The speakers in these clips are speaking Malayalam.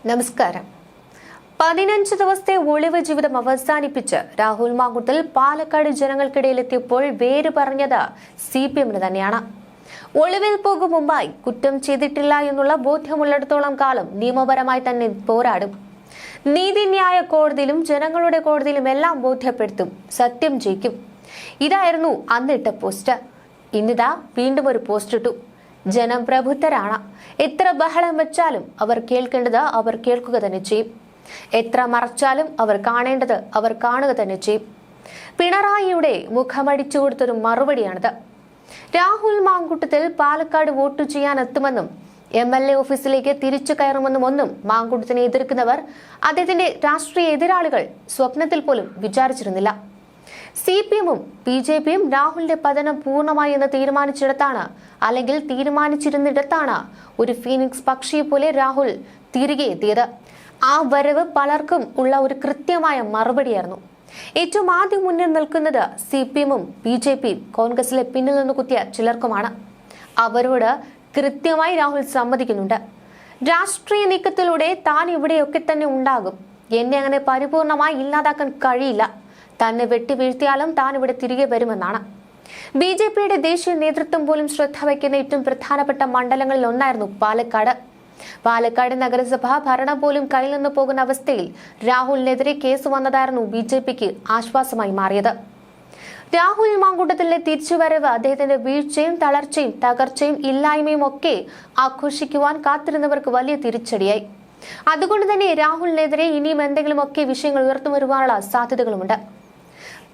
നമസ്കാരം. 15 ദിവസത്തെ ഒളിവ് ജീവിതം അവസാനിപ്പിച്ച് രാഹുൽ മാങ്കൂട്ടത്തിൽ പാലക്കാട് ജനങ്ങൾക്കിടയിലെത്തിയപ്പോൾ വേര് പറഞ്ഞത് CPM തന്നെയാണ്. ഒളിവിൽ പോകും മുമ്പായി കുറ്റം ചെയ്തിട്ടില്ല എന്നുള്ള ബോധ്യമുള്ളിടത്തോളം കാലം നിയമപരമായി തന്നെ പോരാടും. നീതിന്യായ കോടതിയിലും ജനങ്ങളുടെ കോടതിയിലും എല്ലാം ബോധ്യപ്പെടുത്തും, സത്യം ജയിക്കും. ഇതായിരുന്നു അന്നിട്ട പോസ്റ്റ്. ഇന്നിതാ വീണ്ടും ഒരു പോസ്റ്റ് ഇട്ടു. ജനം പ്രബുദ്ധരാണ്. എത്ര ബഹളം വെച്ചാലും അവർ കേൾക്കേണ്ടത് അവർ കേൾക്കുക തന്നെ ചെയ്യും. എത്ര മറച്ചാലും അവർ കാണേണ്ടത് അവർ കാണുക തന്നെ ചെയ്യും. പിണറായിയുടെ മുഖമടിച്ചു കൊടുത്തൊരു മറുപടിയാണിത്. രാഹുൽ മാങ്കൂട്ടത്തിൽ പാലക്കാട് വോട്ട് ചെയ്യാൻ എത്തുമെന്നും MLA ഓഫീസിലേക്ക് തിരിച്ചു കയറുമെന്നും ഒന്നും മാങ്കൂട്ടത്തിനെ എതിർക്കുന്നവർ, അദ്ദേഹത്തിന്റെ രാഷ്ട്രീയ എതിരാളികൾ സ്വപ്നത്തിൽ പോലും വിചാരിച്ചിരുന്നില്ല. CPM-ഉം BJP-യും രാഹുലിന്റെ പതനം പൂർണ്ണമായി എന്ന് തീരുമാനിച്ചിടത്താണ്, അല്ലെങ്കിൽ തീരുമാനിച്ചിരുന്നിടത്താണ് ഒരു ഫീനിക്സ് പക്ഷിയെ പോലെ രാഹുൽ തിരികെ എത്തിയത്. ആ വരവ് പലർക്കും ഉള്ള ഒരു കൃത്യമായ മറുപടിയായിരുന്നു. ഏറ്റവും ആദ്യം മുന്നിൽ നിൽക്കുന്നത് CPM-ഉം BJP-യും കോൺഗ്രസിലെ പിന്നിൽ നിന്ന് കുത്തിയ ചിലർക്കുമാണ്. അവരോട് കൃത്യമായി രാഹുൽ സമ്മതിക്കുന്നുണ്ട്. രാഷ്ട്രീയ നീക്കത്തിലൂടെ താൻ ഇവിടെയൊക്കെ തന്നെ ഉണ്ടാകും, എന്നെ അങ്ങനെ പരിപൂർണമായി ഇല്ലാതാക്കാൻ കഴിയില്ല, തന്നെ വെട്ടിവീഴ്ത്തിയാലും താൻ ഇവിടെ തിരികെ വരുമെന്നാണ്. BJP-യുടെ ദേശീയ നേതൃത്വം പോലും ശ്രദ്ധ വയ്ക്കുന്ന ഏറ്റവും പ്രധാനപ്പെട്ട മണ്ഡലങ്ങളിൽ ഒന്നായിരുന്നു പാലക്കാട്. പാലക്കാട് നഗരസഭ ഭരണം പോലും കയ്യിൽ നിന്ന് പോകുന്ന അവസ്ഥയിൽ രാഹുലിനെതിരെ കേസ് വന്നതായിരുന്നു BJP-ക്ക് ആശ്വാസമായി മാറിയത്. രാഹുൽ മാങ്കൂട്ടത്തിലെ തിരിച്ചുവരവ് അദ്ദേഹത്തിന്റെ വീഴ്ചയും തളർച്ചയും തകർച്ചയും ഇല്ലായ്മയും ഒക്കെ ആഘോഷിക്കുവാൻ കാത്തിരുന്നവർക്ക് വലിയ തിരിച്ചടിയായി. അതുകൊണ്ട് തന്നെ രാഹുലിനെതിരെ ഇനിയും എന്തെങ്കിലുമൊക്കെ വിഷയങ്ങൾ ഉയർന്നു വരുവാനുള്ള സാധ്യതകളുമുണ്ട്.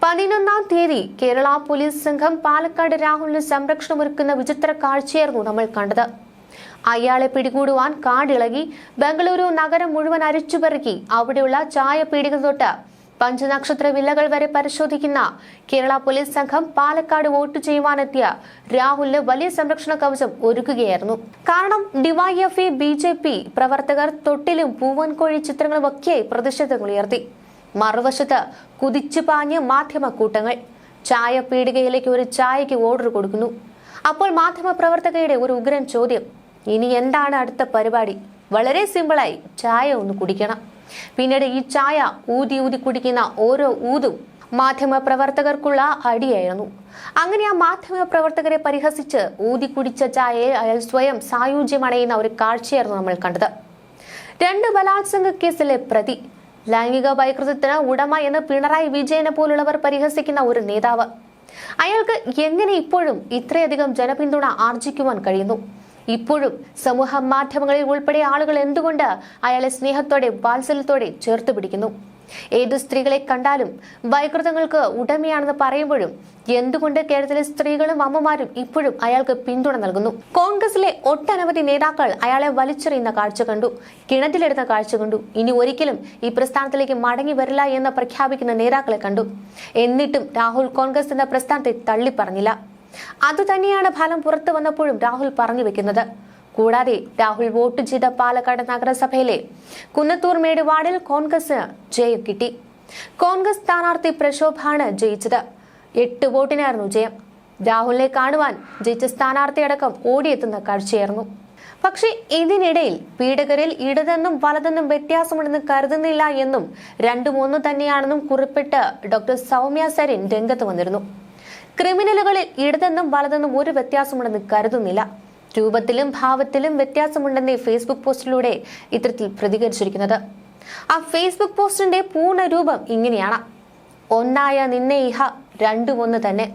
11-ാം തീയതി കേരള പോലീസ് സംഘം പാലക്കാട് രാഹുലിന് സംരക്ഷണം ഒരുക്കുന്ന വിചിത്ര കാഴ്ചയായിരുന്നു നമ്മൾ കണ്ടത്. അയാളെ പിടികൂടുവാൻ കാടിളകി ബംഗളൂരു നഗരം മുഴുവൻ അരിച്ചുപെറുക്കി അവിടെയുള്ള ചായ പീടിക തൊട്ട് പഞ്ചനക്ഷത്ര വില്ലകൾ വരെ പരിശോധിക്കുന്ന കേരള പോലീസ് സംഘം പാലക്കാട് വോട്ട് ചെയ്യുവാനെത്തിയ രാഹുലിന് വലിയ സംരക്ഷണ കവചം ഒരുക്കുകയായിരുന്നു. കാരണം DYFI BJP പ്രവർത്തകർ തൊട്ടിലും പൂവൻകോഴി ചിത്രങ്ങളും ഒക്കെ പ്രതിഷേധങ്ങൾ ഉയർത്തി. മറുവശത്ത് കുതിച്ചു പാഞ്ഞ് മാധ്യമ കൂട്ടങ്ങൾ ചായ പീടികയിലേക്ക് ഒരു ചായയ്ക്ക് ഓർഡർ കൊടുക്കുന്നു. അപ്പോൾ മാധ്യമ പ്രവർത്തകരുടെ ഒരു ഉഗ്രൻ ചോദ്യം, ഇനി എന്താണ് അടുത്ത പരിപാടി? വളരെ സിമ്പിളായി, ചായ ഒന്ന് കുടിക്കണം. പിന്നീട് ഈ ചായ ഊതി ഊതി കുടിക്കുന്ന ഓരോ ഊതും മാധ്യമ പ്രവർത്തകർക്കുള്ള അടിയായിരുന്നു. അങ്ങനെ ആ മാധ്യമ പ്രവർത്തകരെ പരിഹസിച്ച് ഊതി കുടിച്ച ചായയെ അയാൾ സ്വയം സായുജ്യമണയുന്ന ഒരു കാഴ്ചയായിരുന്നു നമ്മൾ കണ്ടത്. 2 ബലാത്സംഗ കേസിലെ പ്രതി, ലൈംഗിക വൈകൃതത്തിന് ഉടമ എന്ന് പിണറായി വിജയനെ പോലുള്ളവർ പരിഹസിക്കുന്ന ഒരു നേതാവ്, അയാൾക്ക് എങ്ങനെ ഇപ്പോഴും ഇത്രയധികം ജനപിന്തുണ ആർജിക്കുവാൻ കഴിയുന്നു? ഇപ്പോഴും സമൂഹ മാധ്യമങ്ങളിൽ ഉൾപ്പെടെ ആളുകൾ എന്തുകൊണ്ട് അയാളെ സ്നേഹത്തോടെ വാത്സല്യത്തോടെ ചേർത്ത് പിടിക്കുന്നു? ഏതു സ്ത്രീകളെ കണ്ടാലും വൈകൃതങ്ങൾക്ക് ഉടമയാണെന്ന് പറയുമ്പോഴും എന്തുകൊണ്ട് കേരളത്തിലെ സ്ത്രീകളും അമ്മമാരും ഇപ്പോഴും അയാൾക്ക് പിന്തുണ നൽകുന്നു? കോൺഗ്രസിലെ ഒട്ടനവധി നേതാക്കൾ അയാളെ വലിച്ചെറിയുന്ന കാഴ്ച കണ്ടു, കിണറ്റിലെടുത്ത കാഴ്ച കണ്ടു. ഇനി ഒരിക്കലും ഈ പ്രസ്ഥാനത്തിലേക്ക് മടങ്ങി വരില്ല എന്ന് പ്രഖ്യാപിക്കുന്ന നേതാക്കളെ കണ്ടു. എന്നിട്ടും രാഹുൽ കോൺഗ്രസ് എന്ന പ്രസ്ഥാനത്തെ തള്ളിപ്പറഞ്ഞില്ല. അതുതന്നെയാണ് ഫലം പുറത്തു വന്നപ്പോഴും രാഹുൽ പറഞ്ഞു വെക്കുന്നത്. കൂടാതെ രാഹുൽ വോട്ട് ചെയ്ത പാലക്കാട് നഗരസഭയിലെ കുന്നത്തൂർ മേട് വാർഡിൽ കോൺഗ്രസിന് ജയം കിട്ടി. കോൺഗ്രസ് സ്ഥാനാർത്ഥി പ്രശോഭാണ് ജയിച്ചത്. 8 വോട്ടിനായിരുന്നു ജയം. രാഹുലിനെ കാണുവാൻ ജയിച്ച സ്ഥാനാർത്ഥി അടക്കം ഓടിയെത്തുന്ന കാഴ്ചയായിരുന്നു. പക്ഷേ ഇതിനിടയിൽ പീഡകരിൽ ഇടതെന്നും വലതെന്നും വ്യത്യാസമുണ്ടെന്ന് കരുതുന്നില്ല എന്നും 2-3 തന്നെയാണെന്നും കുറിപ്പിട്ട് ഡോക്ടർ സൗമ്യ സരിൻ രംഗത്ത് വന്നിരുന്നു. ക്രിമിനലുകളിൽ ഇടതെന്നും വലതെന്നും ഒരു വ്യത്യാസമുണ്ടെന്ന് കരുതുന്നില്ല, രൂപത്തിലും ഭാവത്തിലും വ്യത്യാസമുണ്ടെന്ന് ഫേസ്ബുക്ക് പോസ്റ്റിലൂടെ ഇത്തരത്തിൽ പ്രതികരിച്ചിരിക്കുന്നത്. ആ ഫേസ്ബുക്ക് പോസ്റ്റിന്റെ പൂർണ്ണ രൂപം ഇങ്ങനെയാണ്: ഒന്നായ നിന്നെ ഇഹ, 2-1 തന്നെ.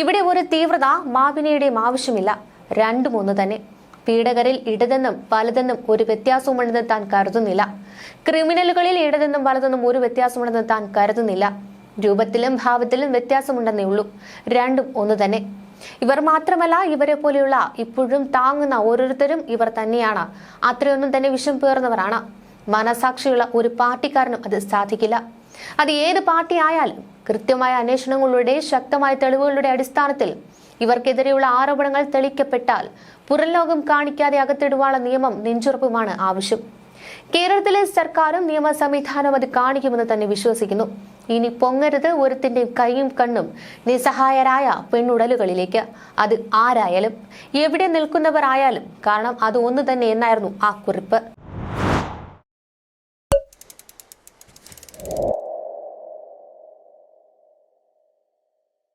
ഇവിടെ ഒരു തീവ്രത മാവിനയുടെയും ആവശ്യമില്ല, 2-1 തന്നെ. പീഡകരിൽ ഇടതെന്നും വലതെന്നും ഒരു വ്യത്യാസമുണ്ടെന്ന് താൻ കരുതുന്നില്ല, ക്രിമിനലുകളിൽ ഇടതെന്നും വലതെന്നും ഒരു വ്യത്യാസമുണ്ടെന്ന് താൻ കരുതുന്നില്ല, രൂപത്തിലും ഭാവത്തിലും വ്യത്യാസമുണ്ടെന്നേ ഉള്ളൂ, 2-1 തന്നെ. ഇവർ മാത്രമല്ല, ഇവരെ പോലെയുള്ള ഇപ്പോഴും താങ്ങുന്ന ഓരോരുത്തരും ഇവർ തന്നെയാണ്. അത്രയൊന്നും തന്നെ വിഷം പേർന്നവരാണ്. മനസാക്ഷിയുള്ള ഒരു പാർട്ടിക്കാരനും അത് സാധിക്കില്ല. അത് ഏത് പാർട്ടി ആയാലും കൃത്യമായ അന്വേഷണങ്ങളുടെ ശക്തമായ തെളിവുകളുടെ അടിസ്ഥാനത്തിൽ ഇവർക്കെതിരെയുള്ള ആരോപണങ്ങൾ തെളിയിക്കപ്പെട്ടാൽ പുറം ലോകം കാണിക്കാതെ അകത്തിടുവാനുള്ള നിയമം നെഞ്ചുറപ്പുമാണ് ആവശ്യം. കേരളത്തിലെ സർക്കാരും നിയമ സംവിധാനവും അത് കാണിക്കുമെന്ന് തന്നെ വിശ്വസിക്കുന്നു. ഇനി പൊങ്ങരുത് ഒരുത്തിന്റെ കൈയും കണ്ണും നിസ്സഹായരായ പെണ്ണുടലുകളിലേക്ക്. അത് ആരായാലും എവിടെ നിൽക്കുന്നവർ ആയാലും, കാരണം അത് ഒന്ന് തന്നെ എന്നായിരുന്നു ആ കുറിപ്പ്.